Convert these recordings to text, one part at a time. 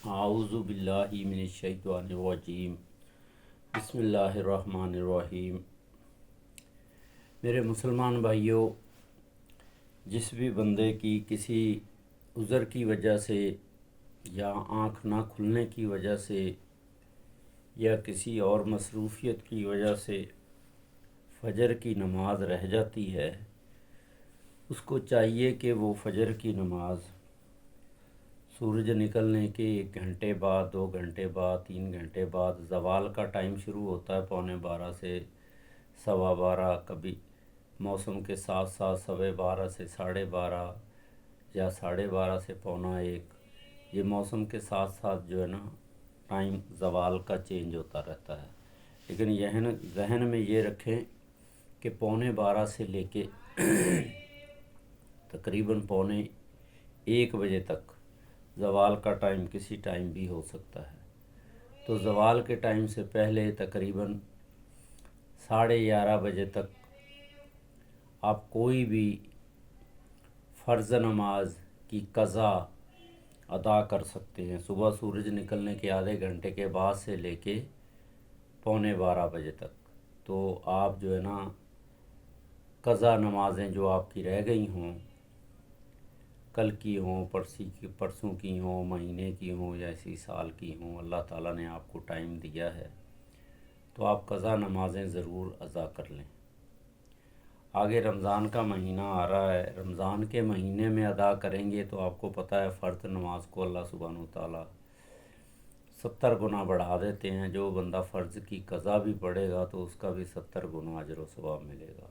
اعوذ باللہ من الشیطان الرجیم بسم اللہ الرحمن الرحیم۔ میرے مسلمان بھائیوں، جس بھی بندے کی کسی عذر کی وجہ سے یا آنکھ نہ کھلنے کی وجہ سے یا کسی اور مصروفیت کی وجہ سے فجر کی نماز رہ جاتی ہے، اس کو چاہیے کہ وہ فجر کی نماز سورج نکلنے کے 1 گھنٹے بعد، 2 گھنٹے بعد، 3 گھنٹے بعد، زوال کا ٹائم شروع ہوتا ہے 11:15 سے 12:15، کبھی موسم کے ساتھ ساتھ 12:15 سے 12:30 یا 12:30 سے 12:45، یہ موسم کے ساتھ ساتھ جو ہے نا ٹائم زوال کا چینج ہوتا رہتا ہے۔ لیکن ذہن میں یہ رکھیں کہ 12:45 سے لے کے تقریباً 1 بجے تک زوال کا ٹائم کسی ٹائم بھی ہو سکتا ہے۔ تو زوال کے ٹائم سے پہلے تقریباً 11:30 بجے تک آپ کوئی بھی فرض نماز کی قضا ادا کر سکتے ہیں، صبح سورج نکلنے کے آدھے گھنٹے کے بعد سے لے کے 11:45 بجے تک۔ تو آپ جو ہے نا قضا نمازیں جو آپ کی رہ گئی ہوں، کل کی ہوں، پرسوں کی ہوں، مہینے کی ہوں یا اسی سال کی ہوں، اللہ تعالیٰ نے آپ کو ٹائم دیا ہے تو آپ قضا نمازیں ضرور ادا کر لیں۔ آگے رمضان کا مہینہ آ رہا ہے، رمضان کے مہینے میں ادا کریں گے تو آپ کو پتہ ہے فرض نماز کو اللہ سبحانہ وتعالیٰ 70 گنا بڑھا دیتے ہیں۔ جو بندہ فرض کی قضا بھی پڑھے گا تو اس کا بھی 70 گنا اجر و ثواب ملے گا۔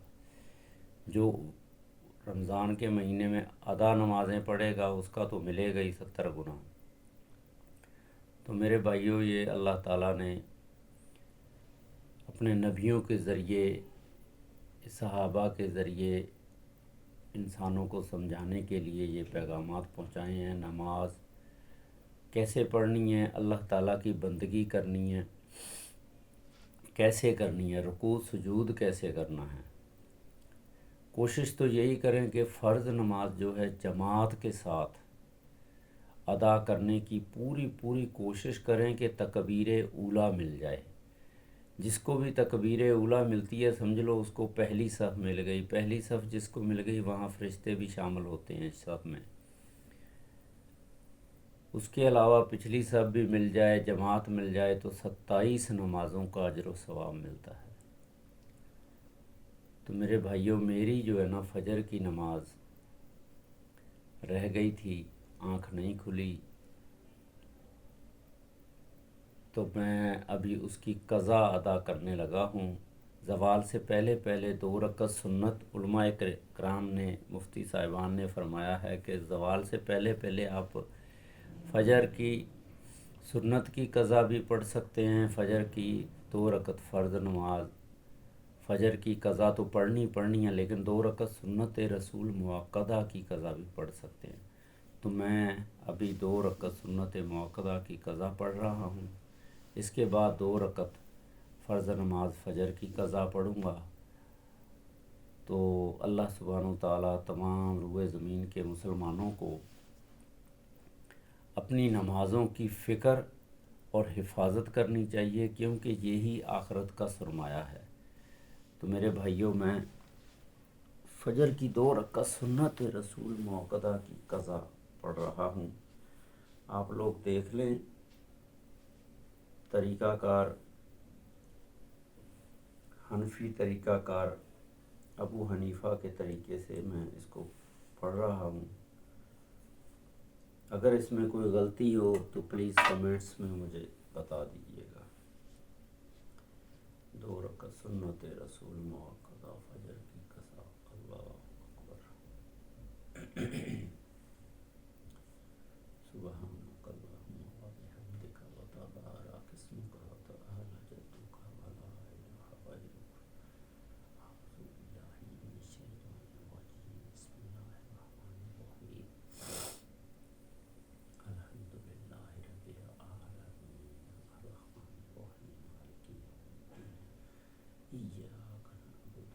جو رمضان کے مہینے میں ادا نمازیں پڑھے گا اس کا تو ملے گا ہی 70 گنا۔ تو میرے بھائیوں، یہ اللہ تعالیٰ نے اپنے نبیوں کے ذریعے، صحابہ کے ذریعے انسانوں کو سمجھانے کے لیے یہ پیغامات پہنچائے ہیں۔ نماز کیسے پڑھنی ہے، اللہ تعالیٰ کی بندگی کرنی ہے کیسے کرنی ہے، رکوع سجود کیسے کرنا ہے۔ کوشش تو یہی کریں کہ فرض نماز جو ہے جماعت کے ساتھ ادا کرنے کی پوری کوشش کریں کہ تکبیر اولیٰ مل جائے۔ جس کو بھی تکبیر اولیٰ ملتی ہے سمجھ لو اس کو پہلی صف مل گئی۔ پہلی صف جس کو مل گئی وہاں فرشتے بھی شامل ہوتے ہیں اس صف میں۔ اس کے علاوہ پچھلی صف بھی مل جائے، جماعت مل جائے تو 27 نمازوں کا اجر و ثواب ملتا ہے۔ تو میرے بھائیوں، میری جو ہے نا فجر کی نماز رہ گئی تھی، آنکھ نہیں کھلی، تو میں ابھی اس کی قضا ادا کرنے لگا ہوں۔ زوال سے پہلے 2 رکعت سنت، علماء کرام نے، مفتی صاحبان نے فرمایا ہے کہ زوال سے پہلے آپ فجر کی سنت کی قضا بھی پڑھ سکتے ہیں۔ فجر کی 2 رکعت فرض نماز، فجر کی قضا تو پڑھنی ہے لیکن 2 رکعت سنت رسول مؤکدہ کی قضا بھی پڑھ سکتے ہیں۔ تو میں ابھی 2 رکعت سنت مؤکدہ کی قضا پڑھ رہا ہوں، اس کے بعد 2 رکعت فرض نماز فجر کی قضا پڑھوں گا۔ تو اللہ سبحانہ وتعالیٰ تمام روئے زمین کے مسلمانوں کو اپنی نمازوں کی فکر اور حفاظت کرنی چاہیے، کیونکہ یہی آخرت کا سرمایہ ہے۔ تو میرے بھائیوں، میں فجر کی 2 رکعت سنت رسول مؤکدہ کی قضا پڑھ رہا ہوں۔ آپ لوگ دیکھ لیں، طریقہ کار حنفی طریقہ کار ابو حنیفہ کے طریقے سے میں اس کو پڑھ رہا ہوں۔ اگر اس میں کوئی غلطی ہو تو پلیز کمنٹس میں مجھے بتا دیجیے گا۔ 2 رکعت سنت رسول مؤکدہ فجر کی قضا، اللہ اکبر۔ سبحانک اللہم و بحمدک و تبارک اسمک و تعالی جدک و لا الہ غیرک۔ اعوذ باللہ من الشیطان الرجیم، بسم اللہ الرحمن الرحیم۔ الحمد للہ رب العالمین، الرحمن الرحیم، مالک یوم الدین، ایاک نعبد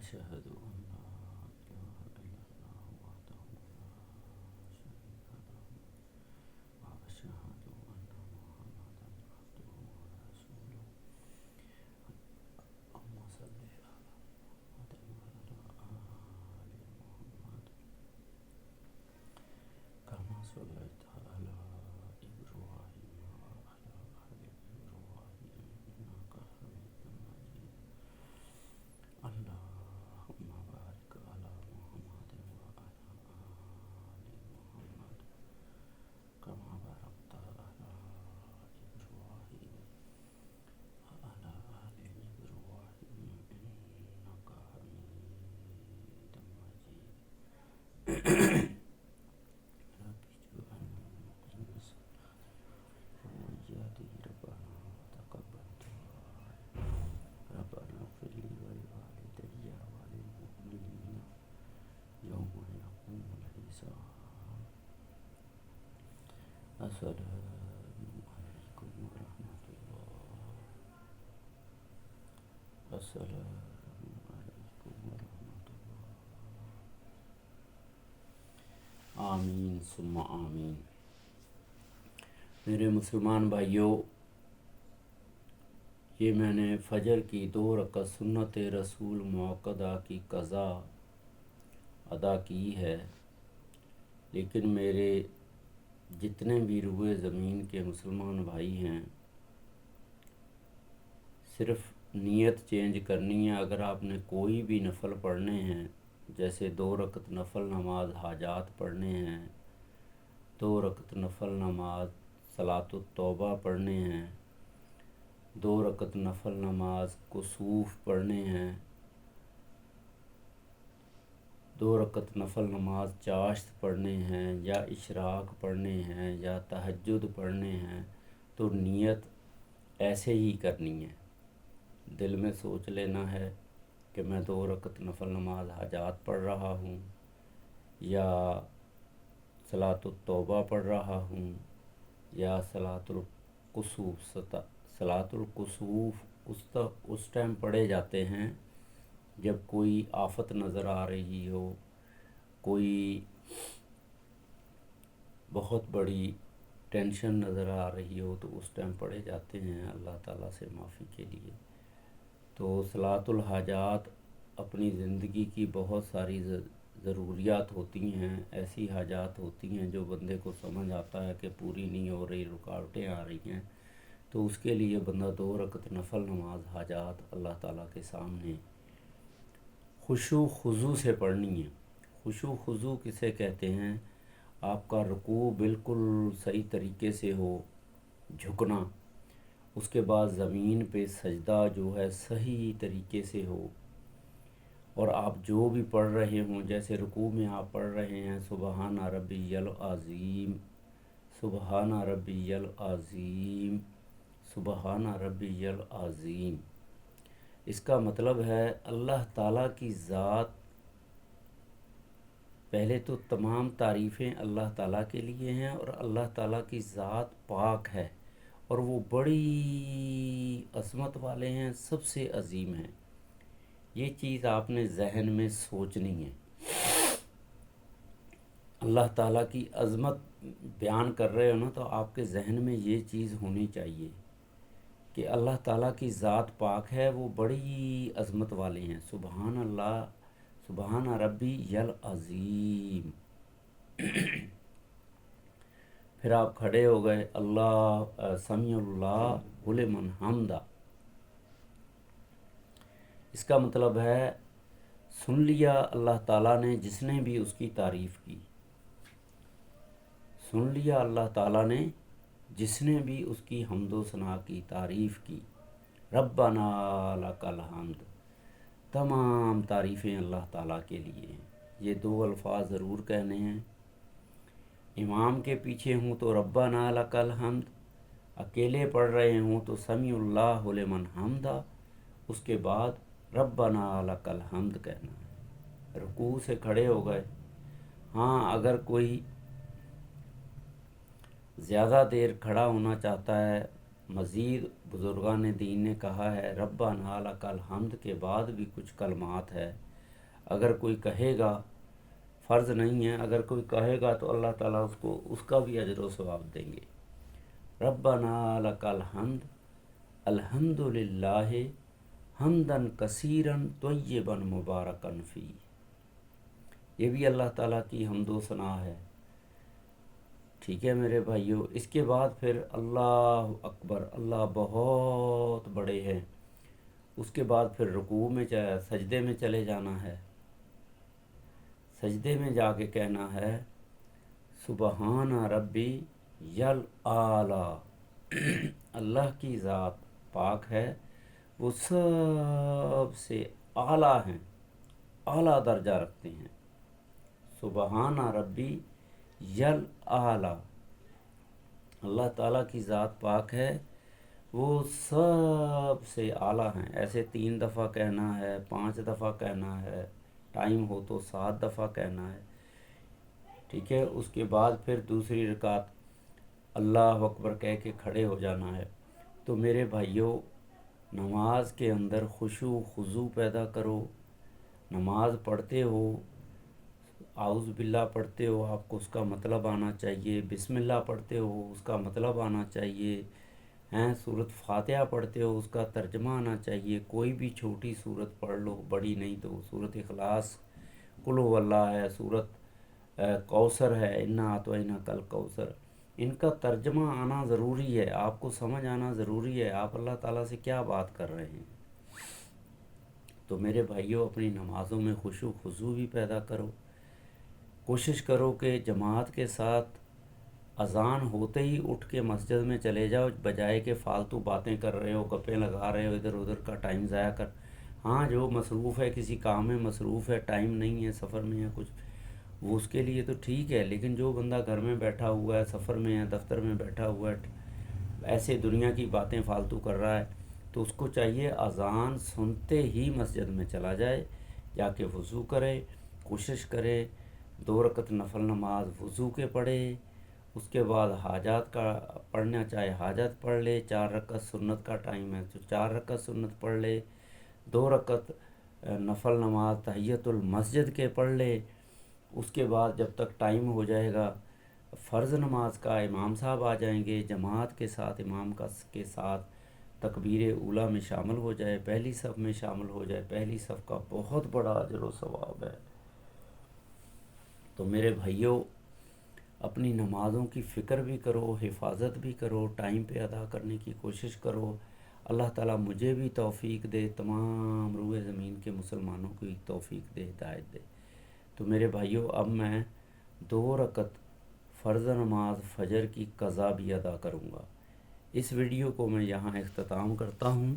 أشهد أن لا إله إلا الله وحده لا شريك له وأشهد أن محمدا عبده ورسوله اللهم صل على محمد وعلى آل محمد كما صليت على إبراهيم وعلى آل إبراهيم إنك حميد مجيد اللهم بارك على محمد وعلى آل محمد كما باركت على إبراهيم وعلى آل إبراهيم إنك حميد مجيد رب اجعلنا مقيم الصلاة وإياك ربنا وتقبل دعاء ربنا اغفر لي ولوالدي وللمؤمنين يوم يقوم الحساب السلام عليكم ورحمة الله السلام عليكم ورحمة الله آمین ثم آمین۔ میرے مسلمان بھائیوں، یہ میں نے فجر کی 2 رکعت سنت رسول موقدہ کی قضا ادا کی ہے، لیکن میرے جتنے بھی روئے زمین کے مسلمان بھائی ہیں، صرف نیت چینج کرنی ہے۔ اگر آپ نے کوئی بھی نفل پڑھنے ہیں، جیسے 2 رکعت نفل نماز حاجات پڑھنے ہیں، 2 رکعت نفل نماز صلاۃ التوبہ پڑھنے ہیں، 2 رکعت نفل نماز کسوف پڑھنے ہیں، 2 رکعت نفل نماز چاشت پڑھنے ہیں، یا اشراق پڑھنے ہیں، یا تہجد پڑھنے ہیں، تو نیت ایسے ہی کرنی ہے۔ دل میں سوچ لینا ہے کہ میں 2 رکعت نفل نماز حاجات پڑھ رہا ہوں، یا صلاۃ التوبہ پڑھ رہا ہوں، یا صلاۃ الکسوف۔ صلاۃ الکسوف اس ٹائم پڑھے جاتے ہیں جب کوئی آفت نظر آ رہی ہو، کوئی بہت بڑی ٹینشن نظر آ رہی ہو، تو اس ٹائم پڑھے جاتے ہیں اللہ تعالیٰ سے معافی کے لیے۔ تو صلاۃ الحاجات اپنی زندگی کی بہت ساری ضروریات ہوتی ہیں، ایسی حاجات ہوتی ہیں جو بندے کو سمجھ آتا ہے کہ پوری نہیں ہو رہی، رکاوٹیں آ رہی ہیں، تو اس کے لیے بندہ 2 رکعت نفل نماز حاجات اللہ تعالیٰ کے سامنے خشوع خضوع سے پڑھنی ہے۔ خشوع خضوع کسے کہتے ہیں؟ آپ کا رکوع بالکل صحیح طریقے سے ہو، جھکنا، اس کے بعد زمین پہ سجدہ جو ہے صحیح طریقے سے ہو، اور آپ جو بھی پڑھ رہے ہوں، جیسے رکوع میں آپ پڑھ رہے ہیں سبحان ربی العظیم، سبحان ربی العظیم، سبحان ربی العظیم، اس کا مطلب ہے اللہ تعالیٰ کی ذات، پہلے تو تمام تعریفیں اللہ تعالیٰ کے لیے ہیں، اور اللہ تعالیٰ کی ذات پاک ہے، اور وہ بڑی عظمت والے ہیں، سب سے عظیم ہیں۔ یہ چیز آپ نے ذہن میں سوچنی ہے۔ اللہ تعالیٰ کی عظمت بیان کر رہے ہو نا، تو آپ کے ذہن میں یہ چیز ہونی چاہیے کہ اللہ تعالیٰ کی ذات پاک ہے، وہ بڑی عظمت والے ہیں۔ سبحان اللہ، سبحان ربی العظیم۔ پھر آپ کھڑے ہو گئے، اللہ سمیع اللہ لمن حمدہ، اس کا مطلب ہے سن لیا اللہ تعالیٰ نے جس نے بھی اس کی تعریف کی، سن لیا اللہ تعالیٰ نے جس نے بھی اس کی حمد و ثنا کی، تعریف کی۔ ربنا لک الحمد، تمام تعریفیں اللہ تعالیٰ کے لیے ہیں۔ یہ 2 الفاظ ضرور کہنے ہیں۔ امام کے پیچھے ہوں تو ربنا لک الحمد، اکیلے پڑھ رہے ہوں تو سمیع اللہ لمن حمدہ، اس کے بعد ربنا لک الحمد کہنا ہے۔ رکوع سے کھڑے ہو گئے، ہاں اگر کوئی زیادہ دیر کھڑا ہونا چاہتا ہے، مزید بزرگان دین نے کہا ہے ربنا لک الحمد کے بعد بھی کچھ کلمات ہے اگر کوئی کہے گا، فرض نہیں ہے، اگر کوئی کہے گا تو اللہ تعالیٰ اس کو اس کا بھی اجر و ثواب دیں گے۔ ربنا لک الحمد، الحمد للہ حمدن کثیرن طیبا مبارکن فی، یہ بھی اللہ تعالیٰ کی حمد و ثنا ہے۔ ٹھیک ہے میرے بھائیوں، اس کے بعد پھر اللہ اکبر، اللہ بہت بڑے ہیں، اس کے بعد پھر رکوع میں سجدے میں چلے جانا ہے، سجدے میں جا کے کہنا ہے سبحان ربی یل اعلیٰ، اللہ کی ذات پاک ہے، وہ سب سے اعلیٰ ہیں، اعلیٰ درجہ رکھتے ہیں۔ سبحان ربی یل اعلیٰ، اللہ تعالیٰ کی ذات پاک ہے، وہ سب سے اعلیٰ ہیں۔ ایسے 3 دفعہ کہنا ہے، 5 دفعہ کہنا ہے، ٹائم ہو تو 7 دفعہ کہنا ہے۔ ٹھیک ہے، اس کے بعد پھر دوسری رکعت اللہ اکبر کہہ کے کھڑے ہو جانا ہے۔ تو میرے بھائیوں، نماز کے اندر خشوع خضوع پیدا کرو۔ نماز پڑھتے ہو، اعوذ باللہ پڑھتے ہو، آپ کو اس کا مطلب آنا چاہیے، بسم اللہ پڑھتے ہو اس کا مطلب آنا چاہیے، سورۃ فاتحہ پڑھتے ہو اس کا ترجمہ آنا چاہیے۔ کوئی بھی چھوٹی سورت پڑھ لو، بڑی نہیں تو سورۃ اخلاص، قل هو اللہ ہے، سورۃ کوثر ہے، انا اعطیناک الکوثر، ان کا ترجمہ آنا ضروری ہے، آپ کو سمجھ آنا ضروری ہے، آپ اللہ تعالیٰ سے کیا بات کر رہے ہیں۔ تو میرے بھائیوں، اپنی نمازوں میں خشوع خضوع بھی پیدا کرو، کوشش کرو کہ جماعت کے ساتھ اذان ہوتے ہی اٹھ کے مسجد میں چلے جاؤ، بجائے کہ فالتو باتیں کر رہے ہو، گپیں لگا رہے ہو، ادھر ادھر کا ٹائم ضائع کر۔ ہاں، جو مصروف ہے، کسی کام میں مصروف ہے، ٹائم نہیں ہے، سفر میں ہے کچھ، وہ اس کے لیے تو ٹھیک ہے، لیکن جو بندہ گھر میں بیٹھا ہوا ہے، سفر میں ہے، دفتر میں بیٹھا ہوا ہے، ایسے دنیا کی باتیں فالتو کر رہا ہے، تو اس کو چاہیے اذان سنتے ہی مسجد میں چلا جائے، جا کے وضو کرے، کوشش کرے 2 رکعت نفل نماز وضو کے پڑھے، اس کے بعد حاجات کا پڑھنا چاہے حاجات پڑھ لے، 4 رکعت سنت کا ٹائم ہے تو 4 رکعت سنت پڑھ لے، 2 رکعت نفل نماز تحیۃ المسجد کے پڑھ لے۔ اس کے بعد جب تک ٹائم ہو جائے گا فرض نماز کا، امام صاحب آ جائیں گے، جماعت کے ساتھ امام کے ساتھ تکبیر اولیٰ میں شامل ہو جائے، پہلی صف میں شامل ہو جائے، پہلی صف کا بہت بڑا اجر و ثواب ہے۔ تو میرے بھائیوں، اپنی نمازوں کی فکر بھی کرو، حفاظت بھی کرو، ٹائم پہ ادا کرنے کی کوشش کرو۔ اللہ تعالیٰ مجھے بھی توفیق دے، تمام روئے زمین کے مسلمانوں کو توفیق دے، ہدایت دے۔ تو میرے بھائیوں، اب میں 2 رکعت فرض نماز فجر کی قضا بھی ادا کروں گا۔ اس ویڈیو کو میں یہاں اختتام کرتا ہوں۔